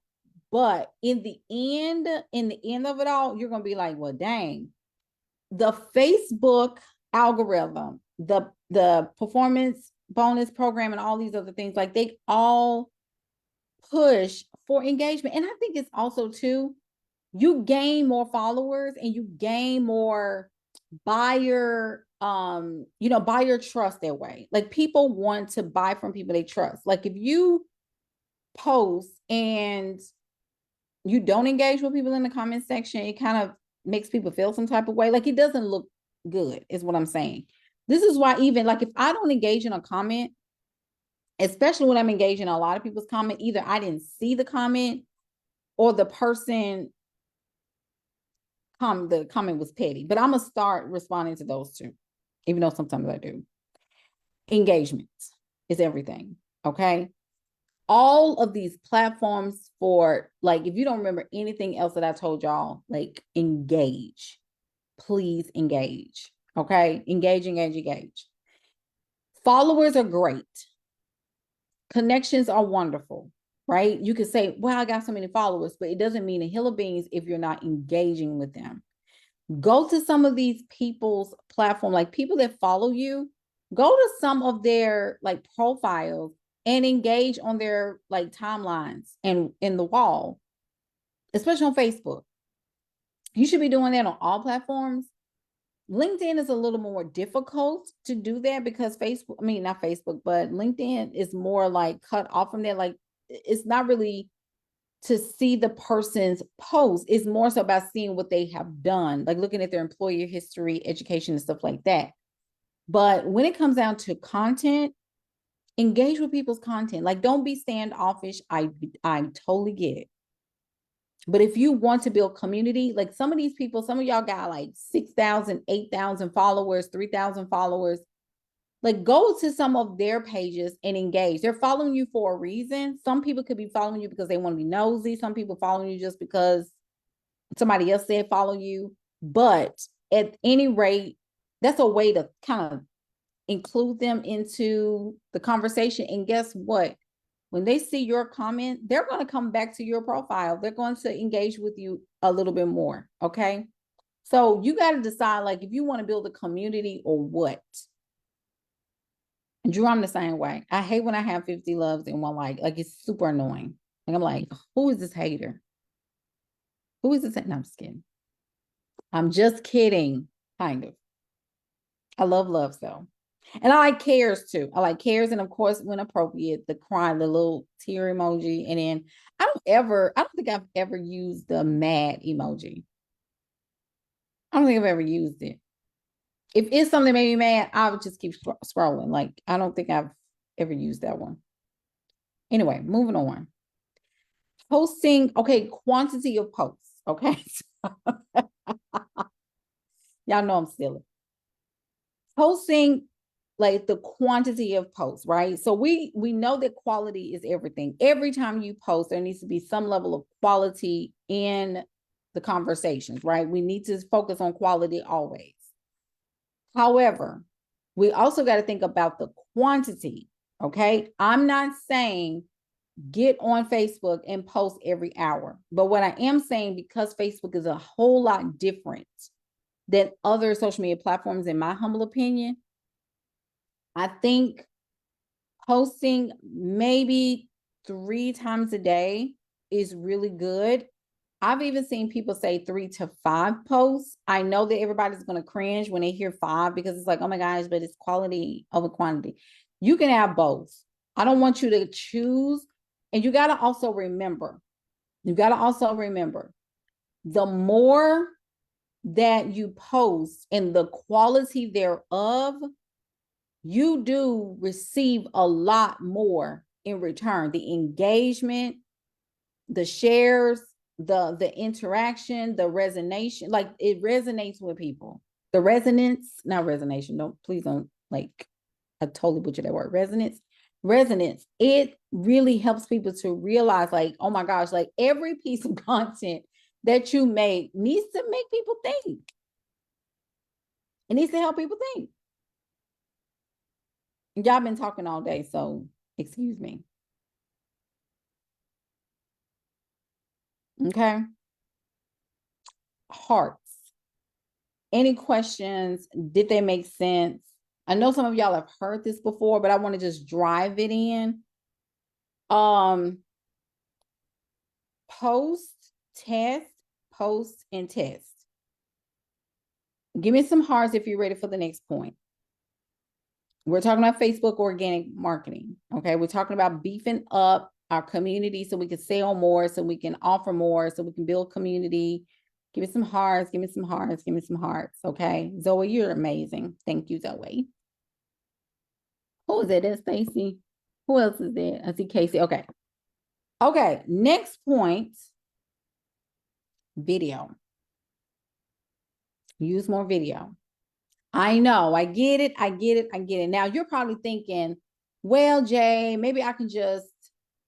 but in the end of it all, you're gonna be like, well, dang, the Facebook algorithm, the performance bonus program, and all these other things, like they all push for engagement. And I think it's also too, you gain more followers and you gain more buyer buyer trust that way. Like people want to buy from people they trust. Like if you post and you don't engage with people in the comment section, it kind of makes people feel some type of way. Like it doesn't look good, is what I'm saying. This is why even like if I don't engage in a comment, especially when I'm engaging in a lot of people's comment, either I didn't see the comment or the person the comment was petty. But I'm gonna start responding to those two, even though sometimes I do. Engagement is everything. Okay. All of these platforms for like, if you don't remember anything else that I told y'all, like engage, please engage. Okay. Engage. Followers are great. Connections are wonderful, right? You could say, well, I got so many followers, but it doesn't mean a hill of beans if you're not engaging with them. Go to some of these people's platform, like people that follow you, go to some of their like profiles and engage on their like timelines and in the wall, especially on Facebook. You should be doing that on all platforms. LinkedIn is a little more difficult to do that because Facebook, I mean, not Facebook, but LinkedIn is more like cut off from there. Like it's not really to see the person's post. It's more so about seeing what they have done, like looking at their employer history, education, and stuff like that. But when it comes down to content, engage with people's content. Like don't be standoffish. I totally get it. But if you want to build community, like some of these people, some of y'all got like 6,000, 8,000 followers, 3,000 followers. Like go to some of their pages and engage. They're following you for a reason. Some people could be following you because they want to be nosy. Some people following you just because somebody else said follow you. But at any rate, that's a way to kind of include them into the conversation. And guess what? When they see your comment, they're going to come back to your profile. They're going to engage with you a little bit more. Okay. So you got to decide like if you want to build a community or what. Drew, I'm the same way. I hate when I have 50 loves in one like it's super annoying. Like I'm like, who is this hater? Who is this? No, I'm just kidding. I'm just kidding, kind of. I love loves though. And I like cares too. I like cares, and of course, when appropriate, the crying, the little tear emoji. And then I don't think I've ever used the mad emoji. I don't think I've ever used it. If it's something that made me mad, I would just keep scrolling. Like, I don't think I've ever used that one. Anyway, moving on. Posting, okay, quantity of posts. Okay. Y'all know I'm silly. Posting like the quantity of posts, right? So we know that quality is everything. Every time you post, there needs to be some level of quality in the conversations, right? We need to focus on quality always. However, we also got to think about the quantity, okay? I'm not saying get on Facebook and post every hour, but what I am saying, because Facebook is a whole lot different than other social media platforms, in my humble opinion, I think posting maybe 3 times a day is really good. I've even seen people say 3 to 5 posts. I know that everybody's going to cringe when they hear 5 because it's like, oh my gosh, but it's quality over quantity. You can have both. I don't want you to choose. And you got to also remember, the more that you post and the quality thereof, you do receive a lot more in return. The engagement, the shares, the interaction, the resonation, like it resonates with people. The resonance, not resonation. Don't, please don't, like, I totally butchered that word. Resonance. It really helps people to realize, like, oh my gosh, like every piece of content that you make needs to make people think. It needs to help people think. Y'all been talking all day, so excuse me. Okay. Hearts. Any questions? Did they make sense? I know some of y'all have heard this before, but I want to just drive it in. Post, test, post, and test. Give me some hearts if you're ready for the next point. We're talking about Facebook organic marketing. Okay. We're talking about beefing up our community so we can sell more, so we can offer more, so we can build community. Give me some hearts. Give me some hearts. Give me some hearts. Okay. Zoe, you're amazing. Thank you, Zoe. Who is it? That's Stacy. Who else is there? I see Casey. Okay. Okay. Next point, video. Use more video. I know. I get it. I get it. I get it. Now you're probably thinking, well, Jay, maybe I can just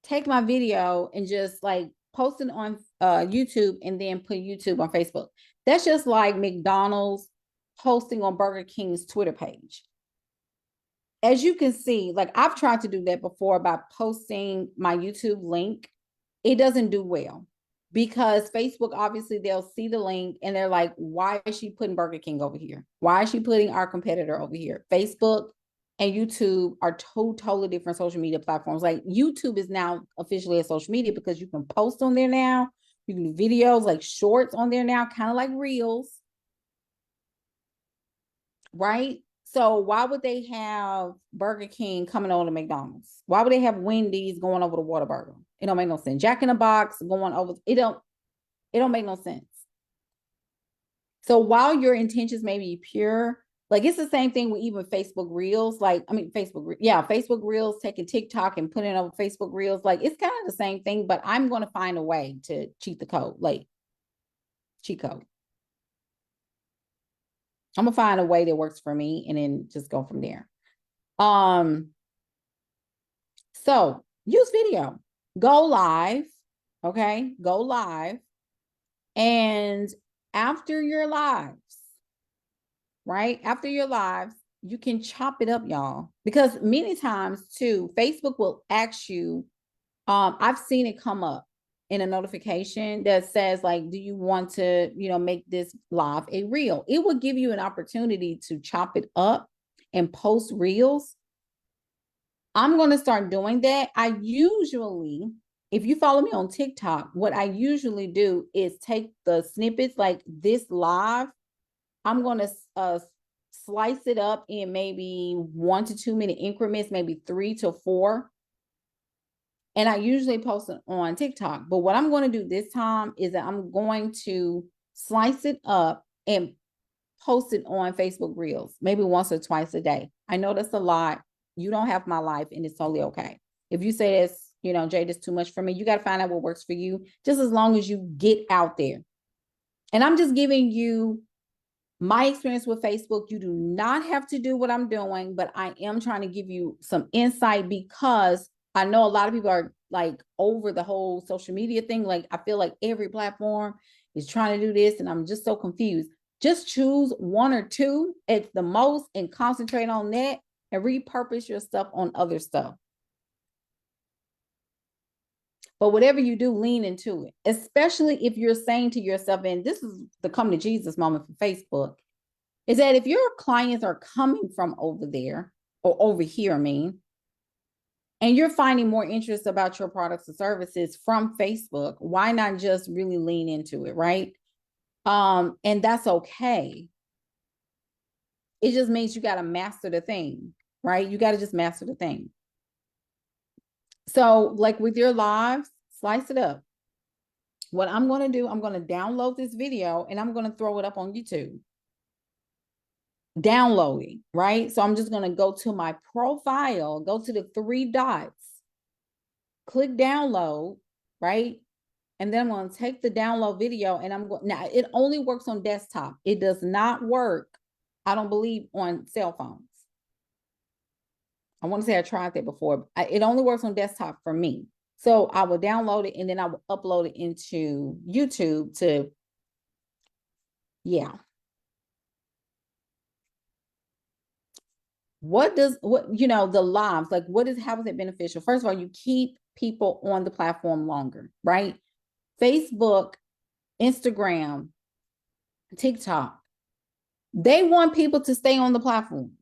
take my video and just like post it on YouTube and then put YouTube on Facebook. That's just like McDonald's posting on Burger King's Twitter page. As you can see, like I've tried to do that before by posting my YouTube link. It doesn't do well because Facebook, obviously, they'll see the link and they're like, why is she putting Burger King over here? Why is she putting our competitor over here? Facebook and YouTube are totally different social media platforms. Like YouTube is now officially a social media because you can post on there now. You can do videos like shorts on there now, kind of like reels, right? So why would they have Burger King coming over to McDonald's? Why would they have Wendy's going over to Whataburger? It don't make no sense. Jack in the Box going over, it don't make no sense. So while your intentions may be pure, like it's the same thing with even Facebook Reels. Like, I mean, Facebook Reels, taking TikTok and putting it over Facebook Reels. Like, it's kind of the same thing, but I'm going to find a way to cheat the code, like cheat code. I'm gonna find a way that works for me and then just go from there. So use video, go live. Okay, go live. And after your lives, right? After your lives, you can chop it up, y'all. Because many times too, Facebook will ask you, I've seen it come up in a notification that says, like, do you want to, make this live a reel? It will give you an opportunity to chop it up and post reels. I'm going to start doing that. I usually, if you follow me on TikTok, what I usually do is take the snippets like this live. I'm going to slice it up in maybe 1 to 2 minute increments, maybe 3 to 4. And I usually post it on TikTok. But what I'm going to do this time is that I'm going to slice it up and post it on Facebook Reels, maybe once or twice a day. I know that's a lot. You don't have my life, and it's totally okay. If you say this, Jay, that's too much for me, you got to find out what works for you, just as long as you get out there. And I'm just giving you my experience with Facebook. You do not have to do what I'm doing, but I am trying to give you some insight because I know a lot of people are like over the whole social media thing. Like, I feel like every platform is trying to do this, and I'm just so confused. Just choose 1 or 2 at the most and concentrate on that and repurpose your stuff on other stuff. But whatever you do, lean into it, especially if you're saying to yourself, and this is the come to Jesus moment for Facebook, is that if your clients are coming from over there or over here, and you're finding more interest about your products or services from Facebook, why not just really lean into it, right? And that's okay. It just means you got to master the thing, right? You got to just master the thing. So like with your lives, slice it up. What I'm going to do, I'm going to download this video and I'm going to throw it up on YouTube. Downloading, right? So I'm just going to go to my profile, go to the 3 dots, click download, right? And then I'm going to take the download video and I'm going, now it only works on desktop. It does not work, I don't believe, on cell phones. I want to say I tried that before. It only works on desktop for me. So I will download it and then I will upload it into YouTube to, yeah. The lives, like how is it beneficial? First of all, you keep people on the platform longer, right? Facebook, Instagram, TikTok, they want people to stay on the platforms.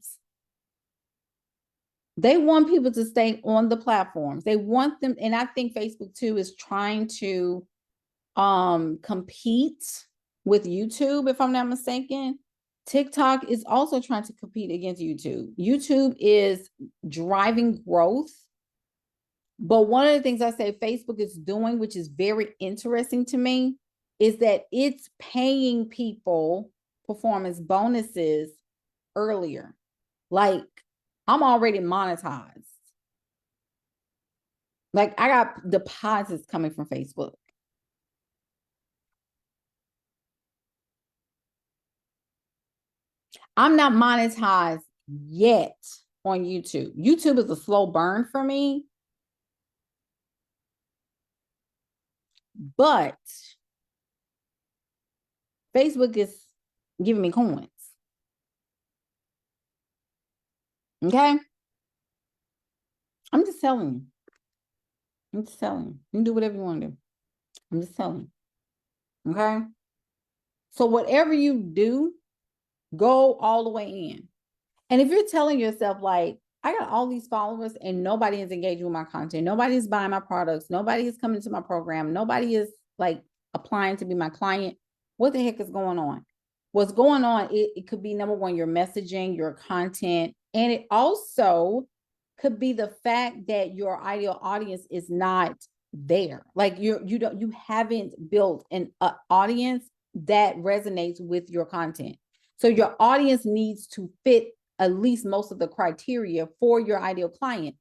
They want people to stay on the platforms. They want them, and I think Facebook too is trying to compete with YouTube, if I'm not mistaken. TikTok is also trying to compete against YouTube. YouTube is driving growth. But one of the things I say Facebook is doing, which is very interesting to me, is that it's paying people performance bonuses earlier. Like, I'm already monetized. Like, I got deposits coming from Facebook. I'm not monetized yet on YouTube. YouTube is a slow burn for me. But Facebook is giving me coins. Okay? I'm just telling you. I'm just telling you. You can do whatever you want to do. I'm just telling you. Okay? So whatever you do, go all the way in. And if you're telling yourself, like, I got all these followers and nobody is engaging with my content, nobody is buying my products, nobody is coming to my program, nobody is like applying to be my client, what the heck is going on? What's going on, it could be number one, your messaging, your content, and it also could be the fact that your ideal audience is not there. Like you haven't built an audience that resonates with your content. So your audience needs to fit at least most of the criteria for your ideal client.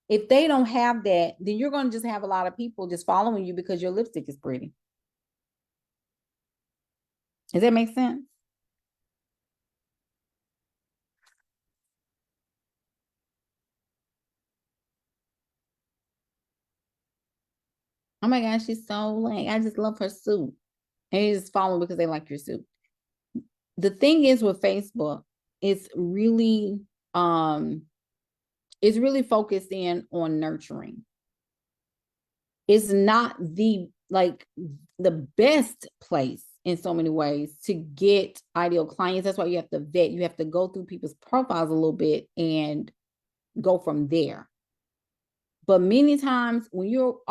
If they don't have that, then you're going to just have a lot of people just following you because your lipstick is pretty. Does that make sense? Oh my gosh, she's so like, I just love her suit. And you just follow because they like your suit. The thing is with Facebook, it's really focused in on nurturing. It's not the best place in so many ways to get ideal clients. That's why you have to vet. You have to go through people's profiles a little bit and go from there. But many times when you're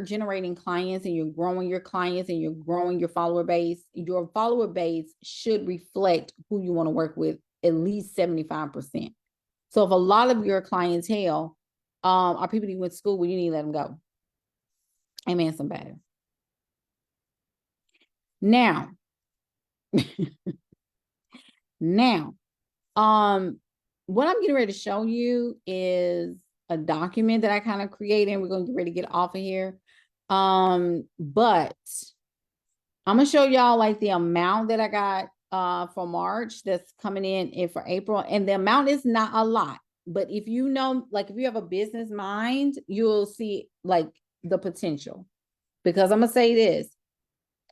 generating clients and you're growing your clients and you're growing your follower base should reflect who you want to work with at least 75%. So if a lot of your clientele are people you went to school with, you need to let them go. Amen, somebody. Now, now, what I'm getting ready to show you is a document that I kind of created, and we're going to get ready to get off of here. But I'm going to show y'all like the amount that I got for March that's coming in for April. And the amount is not a lot, but if you know, like if you have a business mind, you'll see like the potential. Because I'm going to say this,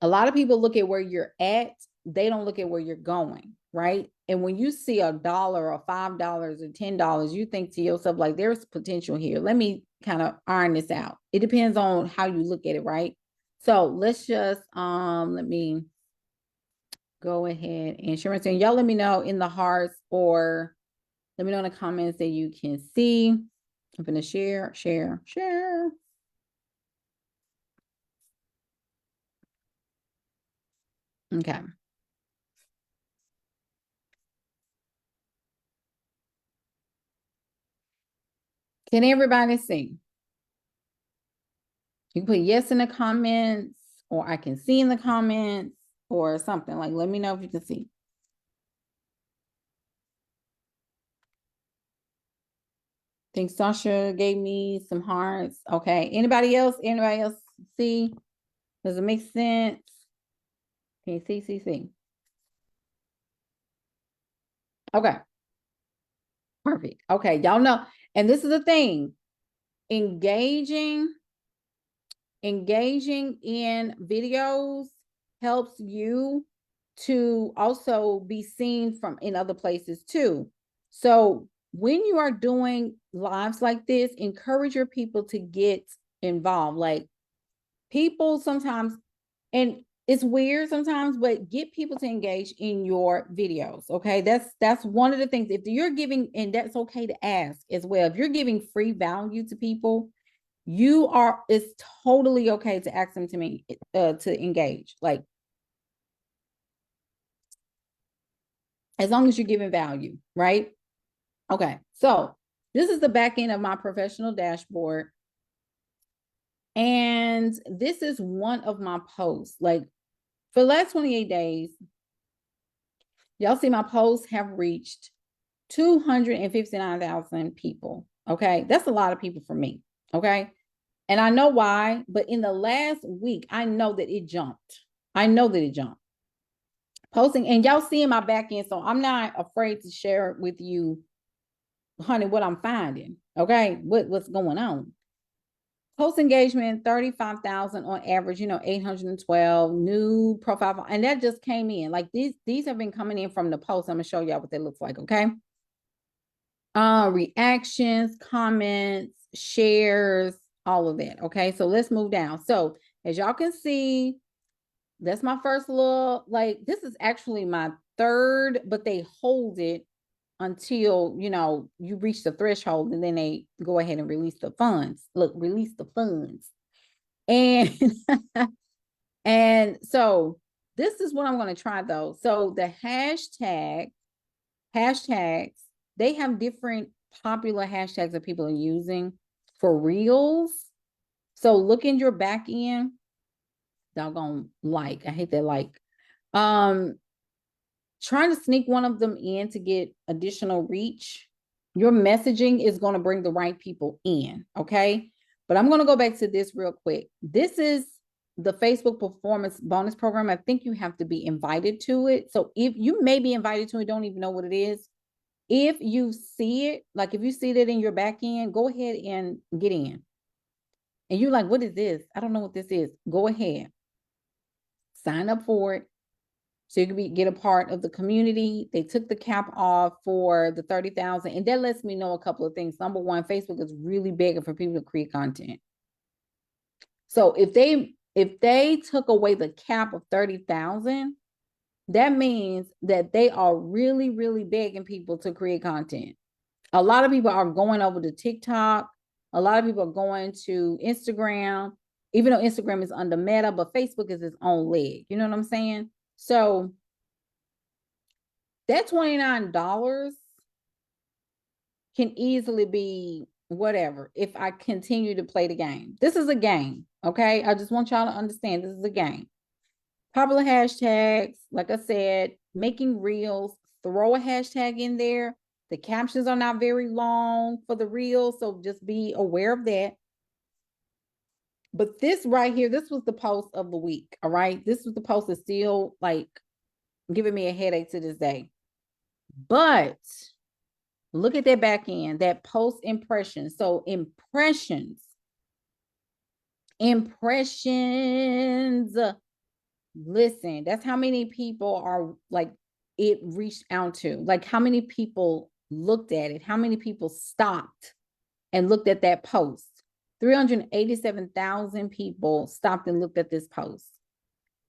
a lot of people look at where you're at, they don't look at where you're going, right? And when you see $1 or $5 or $10, you think to yourself, like, there's potential here. Let me kind of iron this out. It depends on how you look at it, right? So let's just let me go ahead and share my screen. Y'all let me know in the hearts or let me know in the comments that you can see. I'm gonna share. Okay. Can everybody see? You can put yes in the comments, or I can see in the comments, or something. Like, let me know if you can see. I think Sasha gave me some hearts. Okay. Anybody else? Anybody else see? Does it make sense? Can you see? Okay. Perfect. Okay. Y'all know. And this is the thing. Engaging in videos helps you to also be seen from in other places too. So when you are doing lives like this, encourage your people to get involved. Like, people sometimes, and it's weird sometimes, but get people to engage in your videos. Okay. That's one of the things. If you're giving, and that's okay to ask as well, if you're giving free value to people, it's totally okay to ask them to engage, like, as long as you're giving value, right? Okay, so this is the back end of my professional dashboard, and this is one of my posts. Like, for the last 28 days, y'all see my posts have reached 259,000 people. Okay, that's a lot of people for me. Okay, and I know why, but in the last week, I know that it jumped. Posting, and y'all see in my back end, so I'm not afraid to share with you, honey, what I'm finding. Okay, what's going on? Post engagement 35,000 on average, 812 new profile, and that just came in. Like, these have been coming in from the post. I'm gonna show y'all what that looks like. Okay, reactions, comments, shares, all of that. Okay, so let's move down. So as y'all can see, that's my first little, like, this is actually my third, but they hold it until, you reach the threshold, and then they go ahead and release the funds. Look, release the funds. And and so this is what I'm going to try though. So the hashtags, they have different popular hashtags that people are using for reels. So look in your back end. Doggone like. I hate that like. Trying to sneak one of them in to get additional reach. Your messaging is going to bring the right people in. Okay. But I'm going to go back to this real quick. This is the Facebook Performance Bonus Program. I think you have to be invited to it. So if you may be invited to it, don't even know what it is. If you see it, like if you see that in your back end, go ahead and get in. And you're like, what is this? I don't know what this is. Go ahead. Sign up for it. So you can get a part of the community. They took the cap off for the 30,000. And that lets me know a couple of things. Number one, Facebook is really begging for people to create content. So if they took away the cap of 30,000, that means that they are really, really begging people to create content. A lot of people are going over to TikTok A lot of people are going to Instagram, even though Instagram is under Meta, but Facebook is its own leg. You know what I'm saying? So that $29 can easily be whatever if I continue to play the game. This is a game, okay? I just want y'all to understand this is a game. Popular hashtags, like I said, making reels, throw a hashtag in there. The captions are not very long for the reels, so just be aware of that. But this right here, this was the post of the week, all right? This was the post that's still like giving me a headache to this day. But look at that back end, that post impression. So impressions, listen, that's how many people are like it reached out to, like how many people looked at it, how many people stopped and looked at that post. 387,000 people stopped and looked at this post.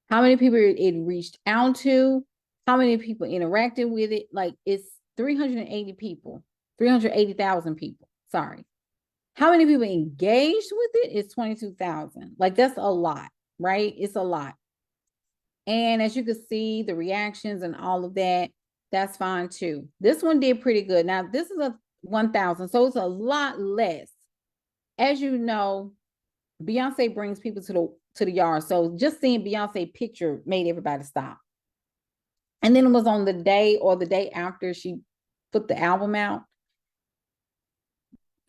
How many people it reached out to, how many people interacted with it. Like it's 380 people, 380,000 people. Sorry. How many people engaged with it? It's 22,000. Like that's a lot, right? It's a lot. And as you can see, the reactions and all of that, that's fine too. This one did pretty good. Now, this is a 1,000, so it's a lot less. As you know, Beyonce brings people to the yard. So just seeing Beyonce picture made everybody stop. And then it was on the day or the day after she put the album out.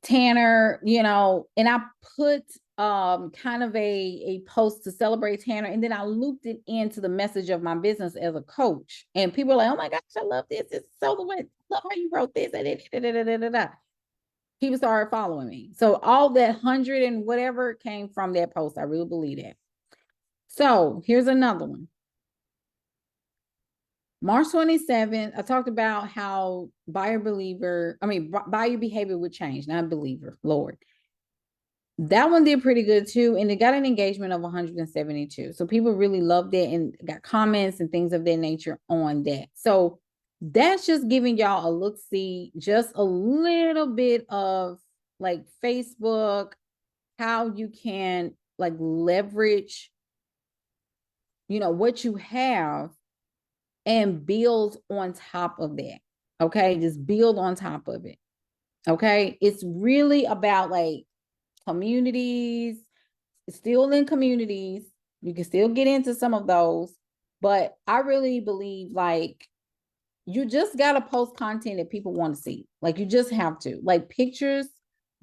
Tanner, you know, and I put kind of a post to celebrate Tanner, and then I looped it into the message of my business as a coach. And people are like, oh my gosh, I love this. It's so the way, love how you wrote this. People started following me. So all that 100 and whatever came from that post. I really believe that. So here's another one. March 27th, I talked about how buyer behavior would change, not believer, Lord. That one did pretty good too, and it got an engagement of 172. So people really loved it and got comments and things of that nature on that. So that's just giving y'all a look-see, just a little bit of like Facebook, how you can like leverage, you know, what you have and build on top of that. Okay, just build on top of it. Okay, it's really about like communities, still in communities. You can still get into some of those, but I really believe like you just got to post content that people want to see. Like you just have to. Like pictures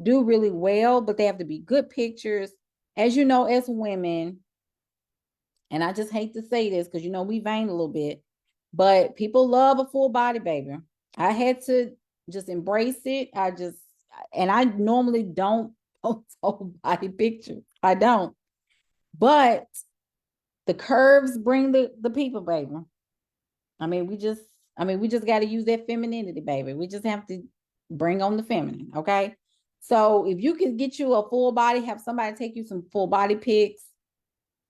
do really well, but they have to be good pictures. As you know, as women, and I just hate to say this because you know we vain a little bit, but people love a full body, baby. I had to just embrace it. And I normally don't post whole body pictures. I don't. But the curves bring the people, baby. We just got to use that femininity, baby. We just have to bring on the feminine, okay? So if you can get you a full body, have somebody take you some full body pics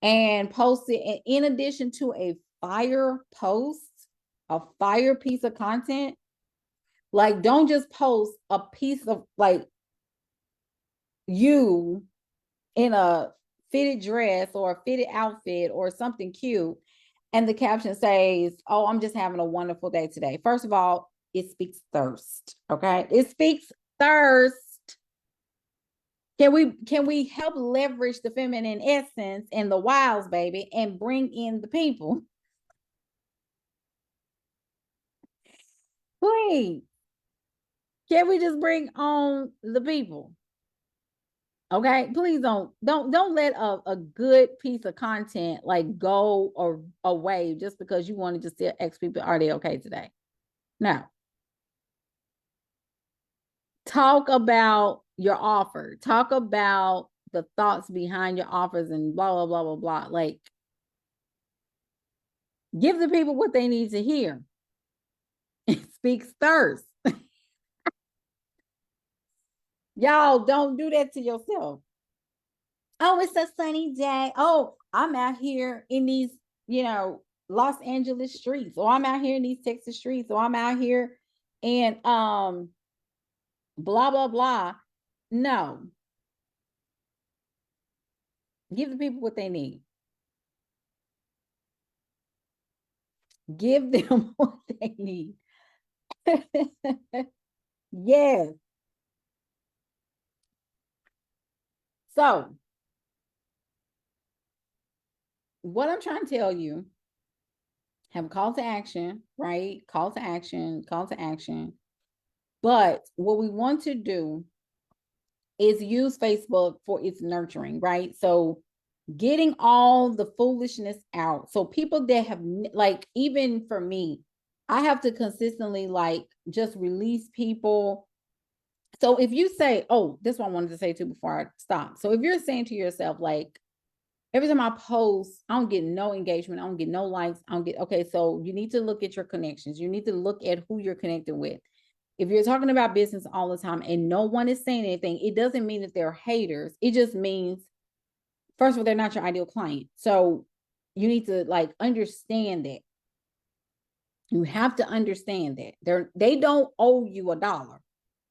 and post it. And in addition to a fire post, a fire piece of content, like don't just post a piece of like you in a fitted dress or a fitted outfit or something cute, and the caption says, oh, I'm just having a wonderful day today. First of all, it speaks thirst. Okay. It speaks thirst. Can we help leverage the feminine essence and the wiles, baby, and bring in the people? Please. Can we just bring on the people? Okay, please don't let a good piece of content like go or away just because you want to just ask people, are they okay today? No. Talk about your offer. Talk about the thoughts behind your offers and blah, blah, blah, blah, blah. Like, give the people what they need to hear. It speaks thirst. Y'all don't do that to yourself. Oh, it's a sunny day. Oh, I'm out here in these, Los Angeles streets, or I'm out here in these Texas streets, or I'm out here and blah blah blah. No. Give the people what they need. Give them what they need. Yes. So, what I'm trying to tell you, have a call to action, right? Call to action, call to action. But what we want to do is use Facebook for its nurturing, right? So, getting all the foolishness out. So, people that have, like, even for me, I have to consistently, like, just release people. So, if you say, oh, this is what I wanted to say too before I stop. So, if you're saying to yourself, like, every time I post, I don't get no engagement. I don't get no likes. I don't get, okay. So you need to look at your connections. You need to look at who you're connected with. If you're talking about business all the time and no one is saying anything, it doesn't mean that they're haters. It just means, first of all, they're not your ideal client. So you need to, like, understand that. You have to understand that they don't owe you a dollar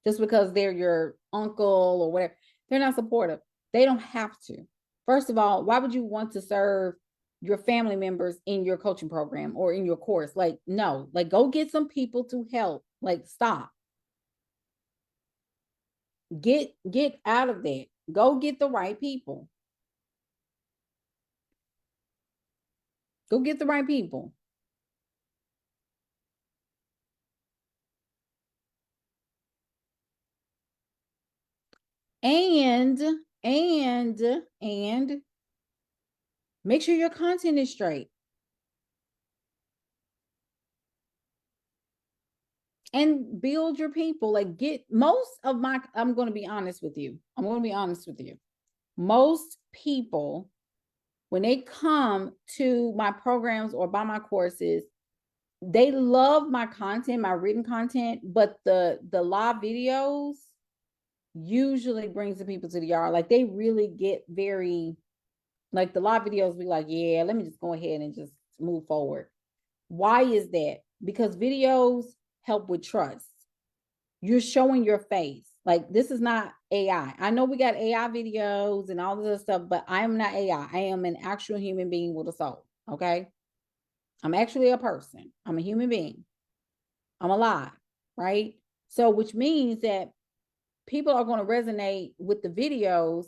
just because they're your uncle or whatever. They're not supportive. They don't have to. First of all, why would you want to serve your family members in your coaching program or in your course? Like, no, like, go get some people to help. Like, stop. Get out of that. Go get the right people. Go get the right people. And and make sure your content is straight. And build your people. Like, get most of my, I'm going to be honest with you. I'm going to be honest with you. Most people, when they come to my programs or buy my courses, they love my content, my written content, but the live videos usually brings the people to the yard. Like, they really get very, like, the live videos be like, yeah, let me just go ahead and just move forward. Why is that? Because videos help with trust. You're showing your face. Like, this is not AI. I know we got AI videos and all this stuff, but I am not AI. I am an actual human being with a soul. Okay. I'm actually a person. I'm a human being. I'm alive. Right. So, which means that people are going to resonate with the videos,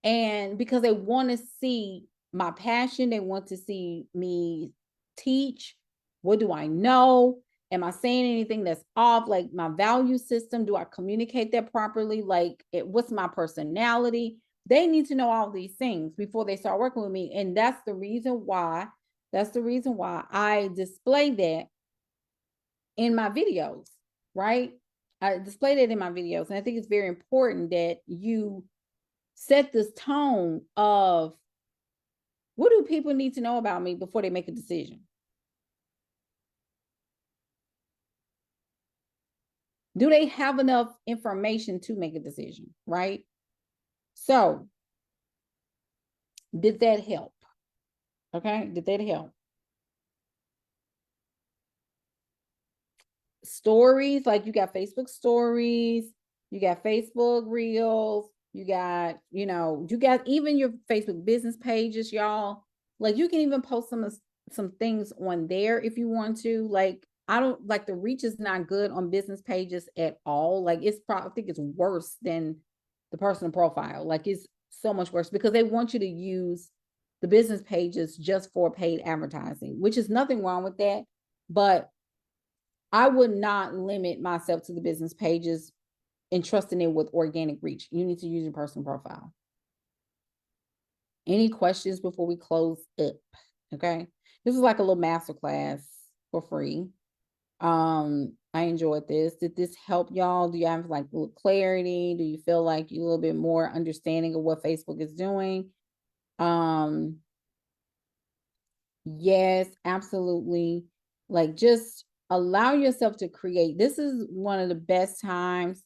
and because they want to see my passion, they want to see me teach. What do I know? Am I saying anything that's off? Like, my value system, do I communicate that properly? Like, what's my personality? They need to know all these things before they start working with me. And that's the reason why I display that in my videos, right? I display that in my videos. And I think it's very important that you set this tone of, what do people need to know about me before they make a decision? Do they have enough information to make a decision, right? So, did that help? Okay, did that help? Stories, like, you got Facebook stories, you got Facebook reels, you got, you got even your Facebook business pages, y'all. Like, you can even post some things on there if you want to. Like, I don't like, the reach is not good on business pages at all. Like, it's probably, I think it's worse than the personal profile. Like, it's so much worse because they want you to use the business pages just for paid advertising, which is nothing wrong with that. But I would not limit myself to the business pages and trusting it with organic reach. You need to use your personal profile. Any questions before we close up? Okay. This is like a little masterclass for free. I enjoyed this. Did this help y'all? Do you have, like, a little clarity? Do you feel like you a little bit more understanding of what Facebook is doing? Yes, absolutely. Like, just allow yourself to create. This is one of the best times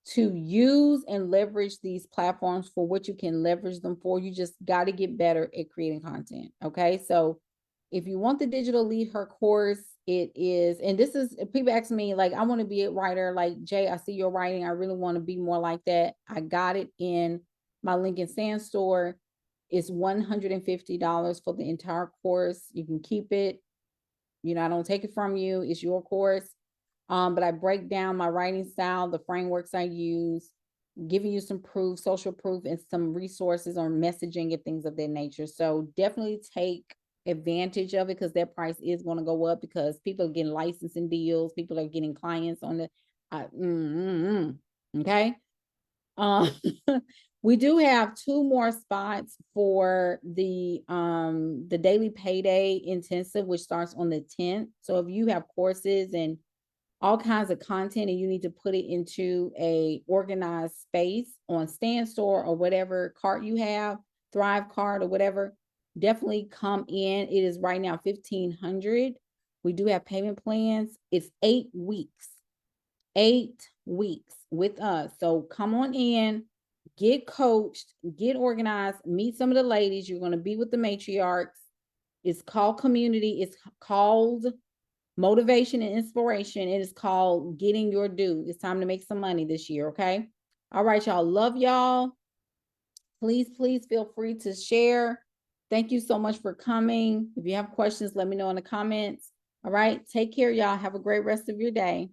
to use and leverage these platforms for what you can leverage them for. You just got to get better at creating content. Okay. So, if you want the digital lead her course, it is, and this is, people ask me, like, I want to be a writer. Like, Jay, I see your writing. I really want to be more like that. I got it in my Lincoln Sand store. It's $150 for the entire course. You can keep it. I don't take it from you. It's your course. But I break down my writing style, the frameworks I use, giving you some proof, social proof, and some resources on messaging and things of that nature. So definitely take advantage of it, because their price is going to go up, because people are getting licensing deals, people are getting clients on the okay. Uh, we do have 2 more spots for the daily payday intensive, which starts on the 10th. So if you have courses and all kinds of content and you need to put it into a organized space on Stand Store or whatever cart you have, Thrive cart or whatever, definitely come in. It is right now $1,500. We do have payment plans. It's 8 weeks. 8 weeks with us. So come on in, get coached, get organized, meet some of the ladies. You're going to be with the matriarchs. It's called community. It's called motivation and inspiration. It is called getting your due. It's time to make some money this year. Okay. All right, y'all. Love y'all. Please feel free to share. Thank you so much for coming. If you have questions, let me know in the comments. All right. Take care, y'all. Have a great rest of your day.